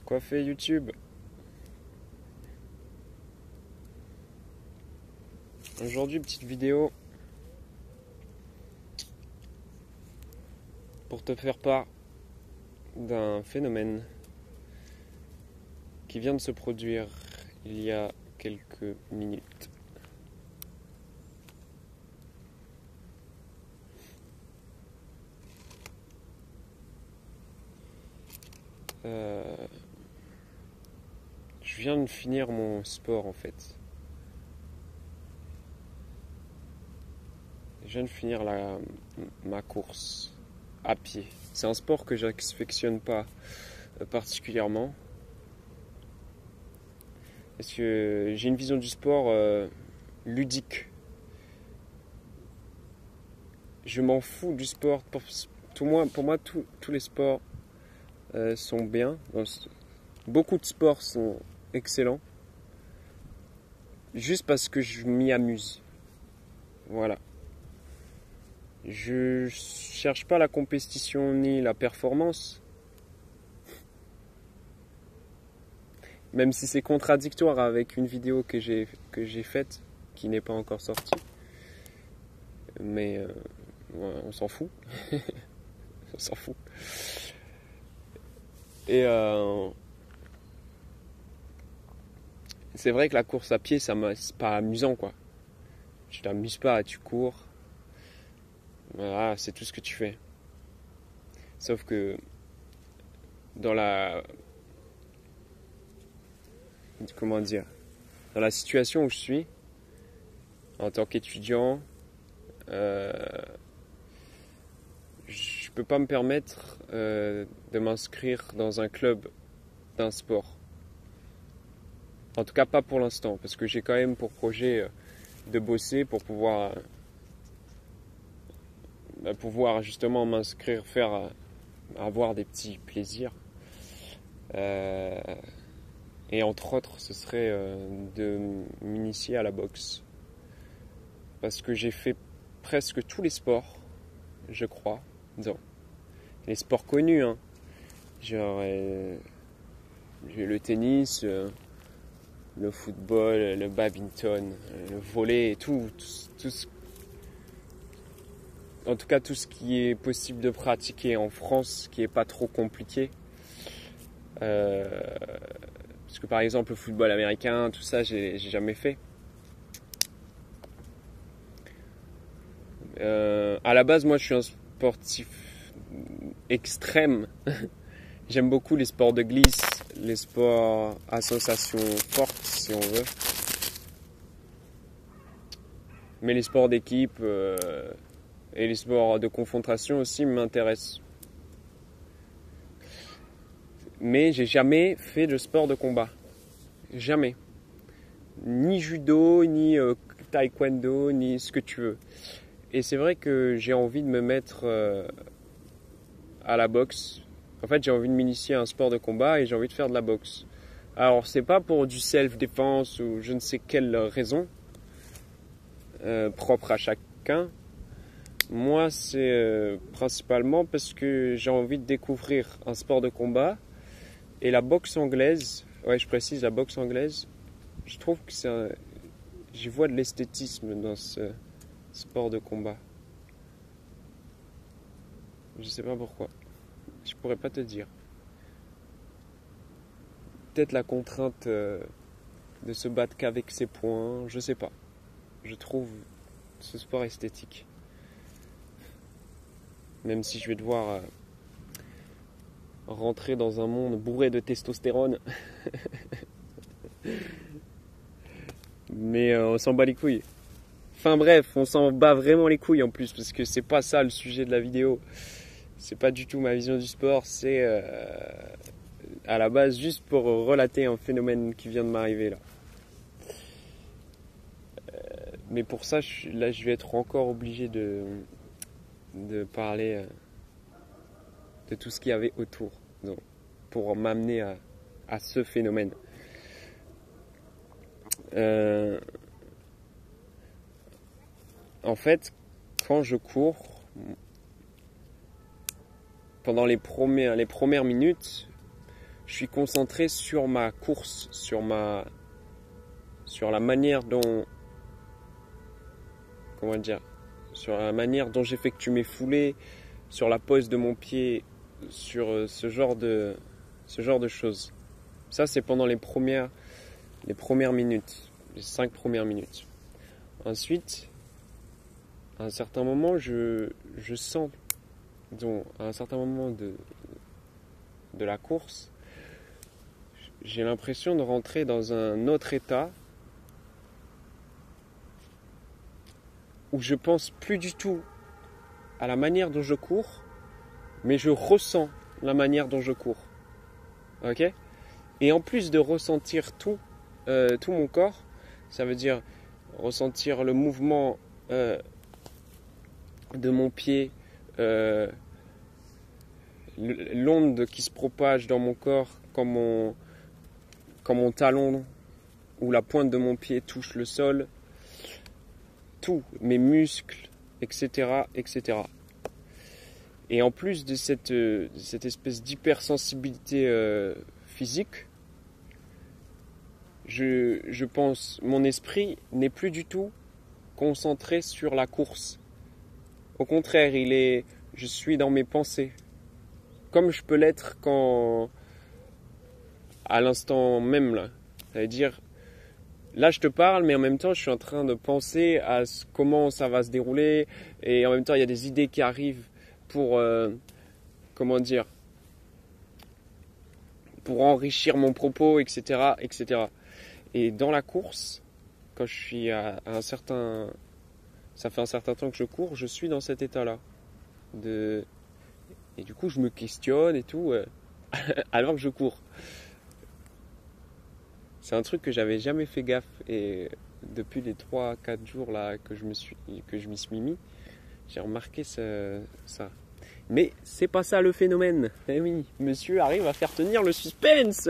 Quoi fait YouTube? Aujourd'hui, petite vidéo pour te faire part d'un phénomène qui vient de se produire il y a quelques minutes. Je viens de finir mon sport en fait. Je viens de finir ma course à pied. C'est un sport que j'affectionne pas particulièrement. Parce que j'ai une vision du sport ludique. Je m'en fous du sport. Pour moi, tous les sports sont bien. Beaucoup de sports sont excellents. Juste parce que je m'y amuse. Voilà. Je cherche pas la compétition ni la performance. Même si c'est contradictoire avec une vidéo que j'ai faite, qui n'est pas encore sortie. Mais ouais, on s'en fout. On s'en fout. Et c'est vrai que la course à pied, c'est pas amusant, quoi. Tu t'amuses pas, tu cours. Voilà, c'est tout ce que tu fais. Sauf que dans comment dire, dans la situation où je suis, en tant qu'étudiant, je peux pas me permettre de m'inscrire dans un club d'un sport. En tout cas, pas pour l'instant, parce que j'ai quand même pour projet de bosser pour pouvoir justement m'inscrire, avoir des petits plaisirs. Et entre autres, ce serait de m'initier à la boxe. Parce que j'ai fait presque tous les sports, je crois. Non. Les sports connus, hein. Genre j'ai le tennis, le football, le badminton, le volley, en tout cas tout ce qui est possible de pratiquer en France, qui est pas trop compliqué. Parce que par exemple le football américain, tout ça, j'ai jamais fait. À la base, moi, je suis un sportif extrême. J'aime beaucoup les sports de glisse, les sports à sensations fortes, si on veut. Mais les sports d'équipe et les sports de confrontation aussi m'intéressent. Mais j'ai jamais fait de sport de combat. Jamais. Ni judo, ni taekwondo, ni ce que tu veux. Et c'est vrai que j'ai envie de me mettre à la boxe. En fait, j'ai envie de m'initier à un sport de combat et j'ai envie de faire de la boxe. Alors, c'est pas pour du self-défense ou je ne sais quelle raison propre à chacun. Moi, c'est principalement parce que j'ai envie de découvrir un sport de combat. Et la boxe anglaise, ouais, je précise, la boxe anglaise, je trouve que j'y vois de l'esthétisme dans ce sport de combat. Je sais pas pourquoi. Je pourrais pas te dire. Peut-être la contrainte de se battre qu'avec ses poings, je sais pas. Je trouve ce sport esthétique. Même si je vais devoir rentrer dans un monde bourré de testostérone. Mais on s'en bat les couilles. Enfin bref, on s'en bat vraiment les couilles en plus, parce que c'est pas ça le sujet de la vidéo. C'est pas du tout ma vision du sport, c'est à la base juste pour relater un phénomène qui vient de m'arriver là. Mais pour ça, là je vais être encore obligé de parler de tout ce qu'il y avait autour, donc, pour m'amener à ce phénomène. En fait, quand je cours, pendant les premières minutes, je suis concentré sur ma course, sur la manière dont, comment dire, sur la manière dont j'effectue mes foulées, sur la pose de mon pied, sur ce genre de choses. Ça, c'est pendant les premières minutes, les 5 premières minutes. Ensuite, à un certain moment, je sens, disons, à un certain moment de la course, j'ai l'impression de rentrer dans un autre état où je pense plus du tout à la manière dont je cours, mais je ressens la manière dont je cours. Ok ? Et en plus de ressentir tout mon corps, ça veut dire ressentir le mouvement de mon pied, l'onde qui se propage dans mon corps quand mon talon ou la pointe de mon pied touche le sol, tout, mes muscles, etc., etc. Et en plus de cette espèce d'hypersensibilité physique, je pense, mon esprit n'est plus du tout concentré sur la course. Au contraire, je suis dans mes pensées. Comme je peux l'être à l'instant même, là. Ça veut dire, là je te parle, mais en même temps je suis en train de penser à comment ça va se dérouler. Et en même temps, il y a des idées qui arrivent pour enrichir mon propos, etc., etc. Et dans la course, quand je suis ça fait un certain temps que je cours, je suis dans cet état-là. Et du coup, je me questionne et tout, alors que je cours. C'est un truc que j'avais jamais fait gaffe. Et depuis les 3-4 jours là que je m'y suis mis, j'ai remarqué ça. Mais c'est pas ça le phénomène. Eh oui, monsieur arrive à faire tenir le suspense.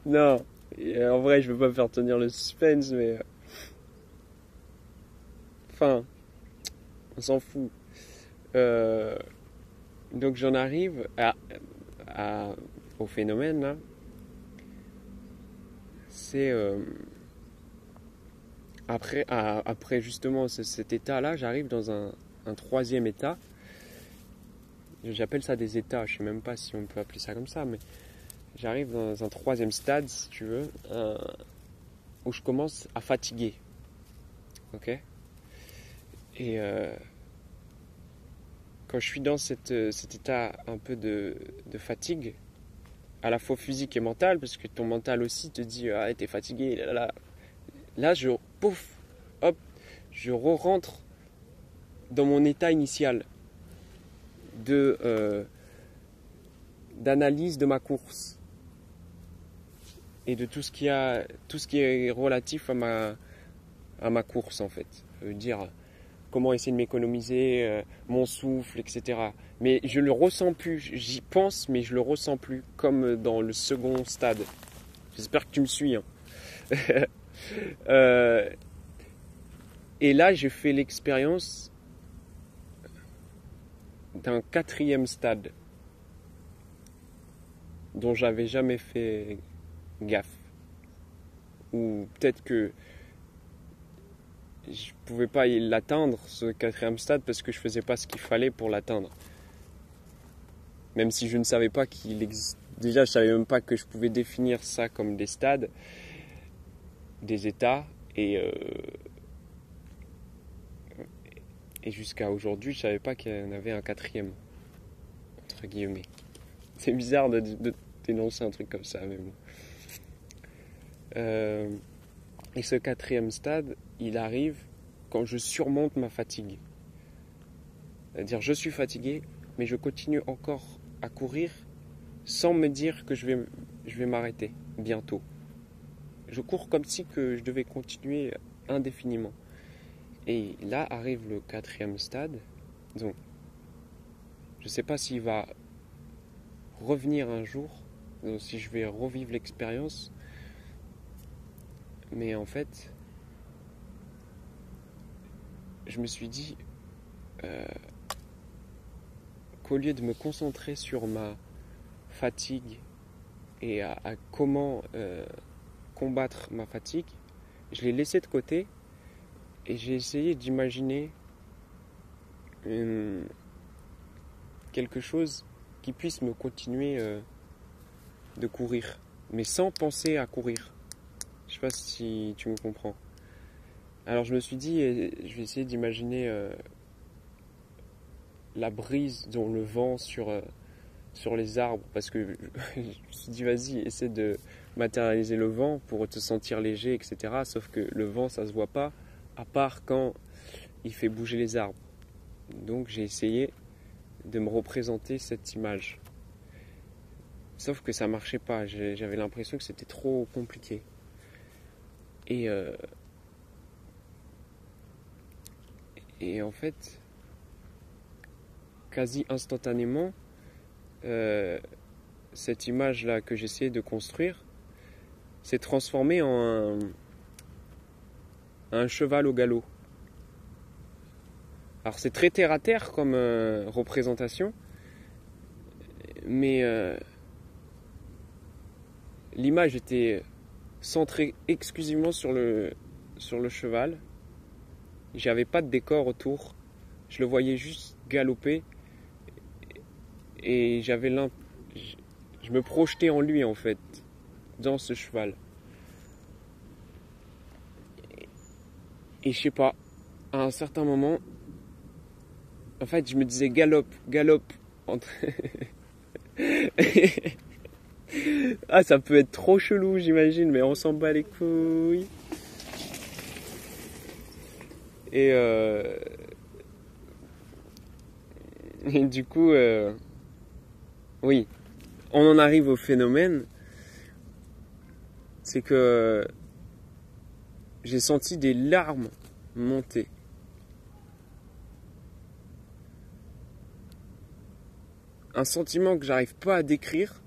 Non, en vrai, je veux pas faire tenir le suspense, mais enfin, on s'en fout. Donc j'en arrive au phénomène là. C'est après justement cet état-là, j'arrive dans un troisième état. J'appelle ça des états, je sais même pas si on peut appeler ça comme ça, mais j'arrive dans un troisième stade, si tu veux, où je commence à fatiguer. Ok ? Et quand je suis dans cet état un peu de fatigue, à la fois physique et mentale, parce que ton mental aussi te dit ah t'es fatigué, là je rentre dans mon état initial d'analyse de ma course et de tout ce qui est relatif à ma course en fait. Ça veut dire comment essayer de m'économiser, mon souffle, etc. Mais je le ressens plus, j'y pense mais je le ressens plus, comme dans le second stade. J'espère que tu me suis. Hein. Et là j'ai fait l'expérience d'un quatrième stade dont j'avais jamais fait gaffe. Ou peut-être que je pouvais pas l'atteindre, ce quatrième stade, parce que je faisais pas ce qu'il fallait pour l'atteindre. Même si je ne savais pas qu'il existe. Déjà, je savais même pas que je pouvais définir ça comme des stades, des états, et jusqu'à aujourd'hui, je savais pas qu'il y en avait un quatrième, entre guillemets. C'est bizarre de dénoncer un truc comme ça, mais bon. Et ce quatrième stade, il arrive quand je surmonte ma fatigue. C'est-à-dire, je suis fatigué, mais je continue encore à courir sans me dire que je vais m'arrêter bientôt. Je cours comme si que je devais continuer indéfiniment. Et là arrive le quatrième stade. Donc, je ne sais pas s'il va revenir un jour, donc si je vais revivre l'expérience. Mais en fait, je me suis dit qu'au lieu de me concentrer sur ma fatigue et à comment combattre ma fatigue, je l'ai laissé de côté et j'ai essayé d'imaginer quelque chose qui puisse me continuer de courir, mais sans penser à courir. Je sais pas si tu me comprends. Alors je me suis dit, je vais essayer d'imaginer la brise, dont le vent sur les arbres, parce que je me suis dit, vas-y, essaie de matérialiser le vent pour te sentir léger, etc. Sauf que le vent, ça se voit pas, à part quand il fait bouger les arbres. Donc j'ai essayé de me représenter cette image. Sauf que ça marchait pas, j'avais l'impression que c'était trop compliqué. Et en fait, quasi instantanément, cette image-là que j'essayais de construire s'est transformée en un cheval au galop. Alors c'est très terre à terre comme représentation, mais l'image était centrée exclusivement sur le cheval. J'avais pas de décor autour, je le voyais juste galoper et je me projetais en lui en fait, dans ce cheval. Et je sais pas, à un certain moment, en fait je me disais galope. Ah, ça peut être trop chelou, j'imagine, mais on s'en bat les couilles. Et du coup, oui, on en arrive au phénomène, c'est que j'ai senti des larmes monter. Un sentiment que j'arrive pas à décrire,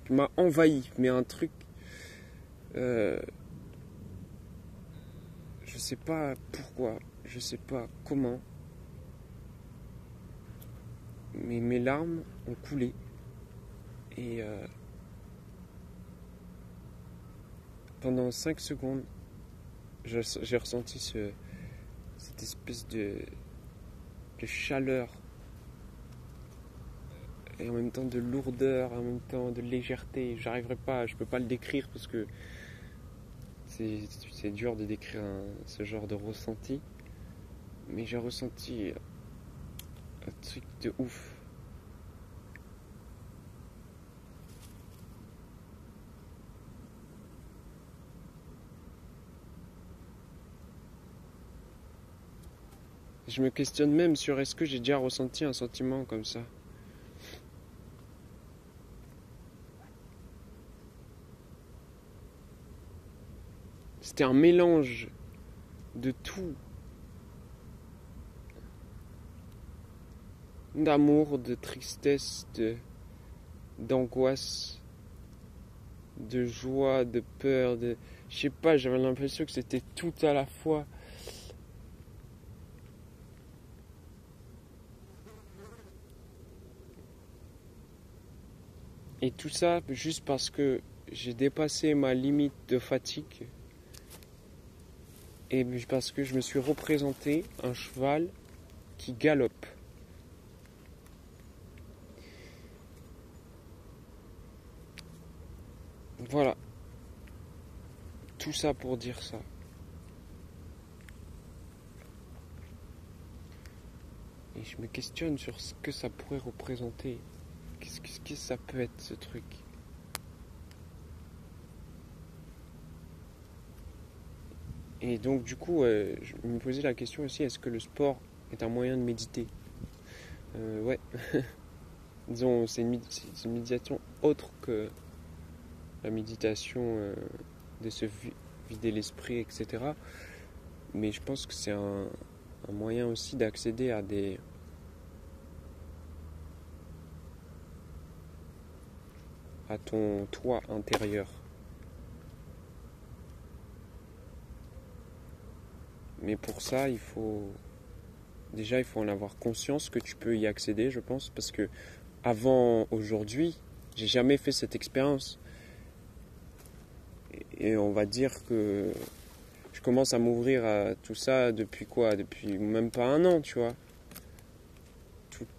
qui m'a envahi, mais un truc, je sais pas pourquoi, je sais pas comment, mais mes larmes ont coulé et pendant 5 secondes, j'ai ressenti cette espèce de chaleur et en même temps de lourdeur, en même temps de légèreté. Je peux pas le décrire parce que c'est dur de décrire ce genre de ressenti, mais j'ai ressenti un truc de ouf. Je me questionne même sur est-ce que j'ai déjà ressenti un sentiment comme ça. C'était un mélange de tout. D'amour, de tristesse, d'angoisse, de joie, de peur, je sais pas, j'avais l'impression que c'était tout à la fois. Et tout ça juste parce que j'ai dépassé ma limite de fatigue et parce que je me suis représenté un cheval qui galope. Voilà. Tout ça pour dire ça. Et je me questionne sur ce que ça pourrait représenter. Qu'est-ce que ça peut être, ce truc? Et donc du coup, je me posais la question aussi, est-ce que le sport est un moyen de méditer? Ouais. Disons, c'est une méditation autre que la méditation de se vider l'esprit, etc. Mais je pense que c'est un moyen aussi d'accéder à ton toi intérieur. Mais pour ça, il faut en avoir conscience que tu peux y accéder, je pense, parce que avant aujourd'hui, J'ai jamais fait cette expérience. Et on va dire que je commence à m'ouvrir à tout ça depuis quoi? Depuis même pas un an, tu vois.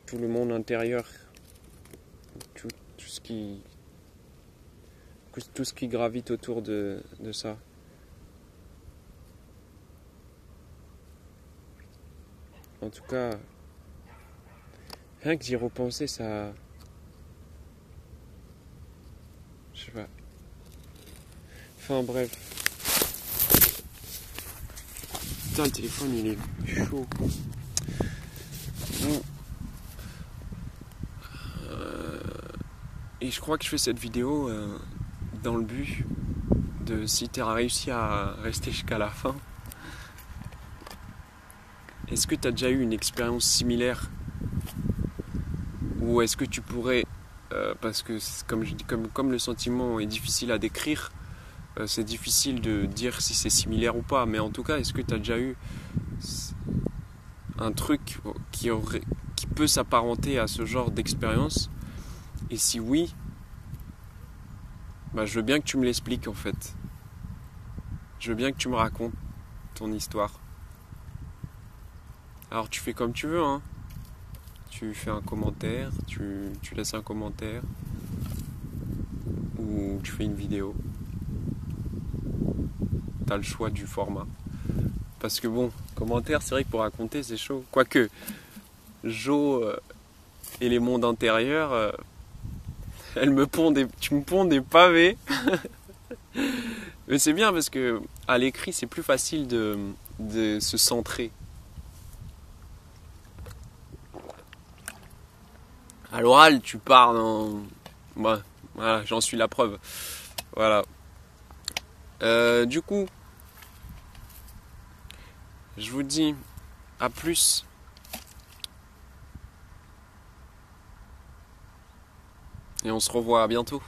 Tout le monde intérieur, tout ce qui gravite autour de ça. En tout cas, rien que d'y repenser, ça... Je sais pas. Enfin bref. Putain, le téléphone, il est chaud. Bon. Et je crois que je fais cette vidéo dans le but de, si tu as réussi à rester jusqu'à la fin, est-ce que tu as déjà eu une expérience similaire? Ou est-ce que tu pourrais, parce que comme le sentiment est difficile à décrire, c'est difficile de dire si c'est similaire ou pas, mais en tout cas, est-ce que tu as déjà eu un truc qui peut s'apparenter à ce genre d'expérience? Et si oui, bah, je veux bien que tu me l'expliques en fait. Je veux bien que tu me racontes ton histoire. Alors tu fais comme tu veux, hein. Tu fais un commentaire, tu laisses un commentaire, ou tu fais une vidéo. T'as le choix du format. Parce que bon, commentaire, c'est vrai que pour raconter, c'est chaud. Quoique, Jo et les mondes intérieurs, tu me ponds des pavés. Mais c'est bien parce que à l'écrit, c'est plus facile de se centrer. À l'oral, tu pars dans... Ouais, voilà, j'en suis la preuve. Voilà. Du coup, je vous dis à plus. Et on se revoit à bientôt.